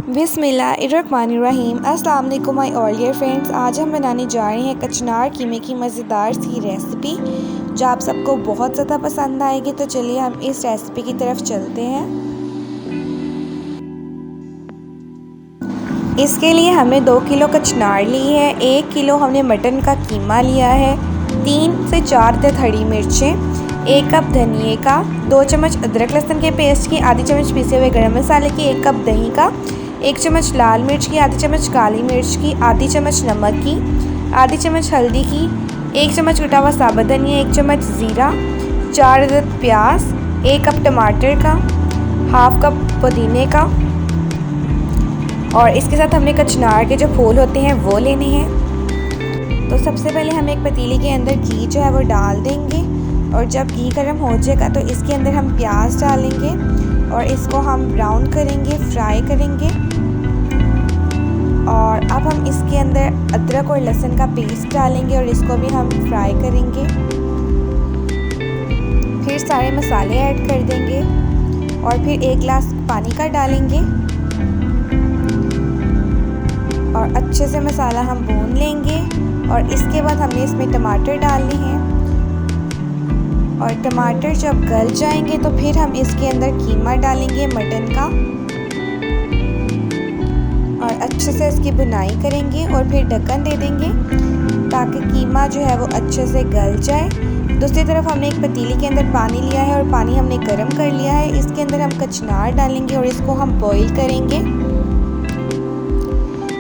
बिस्मिल्लाहिर्रहमानिर्रहीम। अस्सलाम वालेकुम माय ऑल डियर फ्रेंड्स। आज हम बनाने जा रहे हैं कचनार कीमे की मज़ेदार सी रेसिपी जो आप सबको बहुत ज़्यादा पसंद आएगी। तो चलिए हम इस रेसिपी की तरफ चलते हैं। इसके लिए हमें 2 किलो कचनार ली है, 1 किलो हमने मटन का कीमा लिया है, 3 से 4 हरी मिर्चें, 1 कप धनिए का, 2 चम्मच अदरक लहसुन के पेस्ट की, आधी चम्मच पीसे हुए गरम मसाले की, 1 कप दही का, 1 चम्मच लाल मिर्च की, आधी चम्मच काली मिर्च की, आधी चम्मच नमक की, आधी चम्मच हल्दी की, 1 चम्मच कटा हुआ साबुत धनिया, 1 चम्मच ज़ीरा, 4 अदद प्याज, 1 कप टमाटर का, हाफ कप पुदीने का, और इसके साथ हमने कचनार के जो फूल होते हैं वो लेने हैं। तो सबसे पहले हम एक पतीले के अंदर घी जो है वो डाल देंगे, और जब घी गर्म हो जाएगा तो इसके अंदर हम प्याज डालेंगे और इसको हम ब्राउन करेंगे, फ्राई करेंगे। और अब हम इसके अंदर अदरक और लहसुन का पेस्ट डालेंगे और इसको भी हम फ्राई करेंगे। फिर सारे मसाले ऐड कर देंगे और फिर 1 गिलास पानी का डालेंगे और अच्छे से मसाला हम भून लेंगे। और इसके बाद हमने इसमें टमाटर डालने हैं और टमाटर जब गल जाएंगे तो फिर हम इसके अंदर कीमा डालेंगे मटन का और अच्छे से इसकी बुनाई करेंगे और फिर ढक्कन दे देंगे ताकि कीमा जो है वो अच्छे से गल जाए। दूसरी तरफ हमने एक पतीले के अंदर पानी लिया है और पानी हमने गर्म कर लिया है। इसके अंदर हम कचनार डालेंगे और इसको हम बॉईल करेंगे।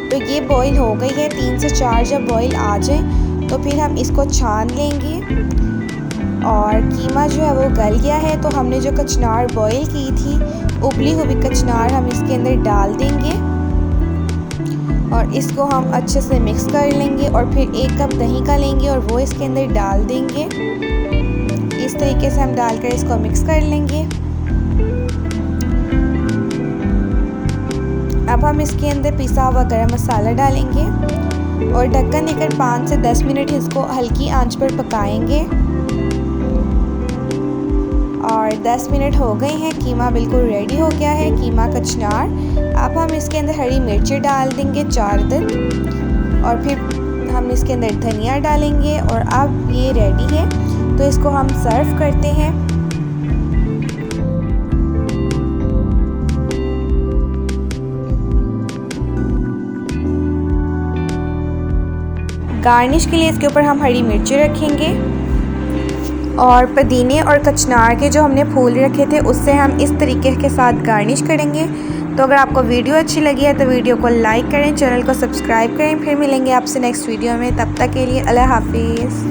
तो ये बॉईल हो गई है, 3 से 4 जब बॉईल आ जाए तो फिर हम इसको छान लेंगे। और कीमा जो है वो गल गया है तो हमने जो कचनार बॉईल की थी, उबली हुई कचनार हम इसके अंदर डाल देंगे और इसको हम अच्छे से मिक्स कर लेंगे। और फिर 1 कप दही का लेंगे और वो इसके अंदर डाल देंगे। इस तरीके से हम डालकर इसको मिक्स कर लेंगे। अब हम इसके अंदर पिसा हुआ गरम मसाला डालेंगे और ढक्कन देकर 5 से 10 मिनट इसको हल्की आंच पर पकाएंगे। और 10 मिनट हो गए हैं, कीमा बिल्कुल रेडी हो गया है, कीमा कचनार। अब हम इसके अंदर हरी मिर्ची डाल देंगे 4 अदद और फिर हम इसके अंदर धनिया डालेंगे और अब ये रेडी है। तो इसको हम सर्व करते हैं। गार्निश के लिए इसके ऊपर हम हरी मिर्ची रखेंगे और पुदीने और कचनार के जो हमने फूल रखे थे उससे हम इस तरीके के साथ गार्निश करेंगे। तो अगर आपको वीडियो अच्छी लगी है तो वीडियो को लाइक करें, चैनल को सब्सक्राइब करें। फिर मिलेंगे आपसे नेक्स्ट वीडियो में, तब तक के लिए अल्लाह हाफिज़।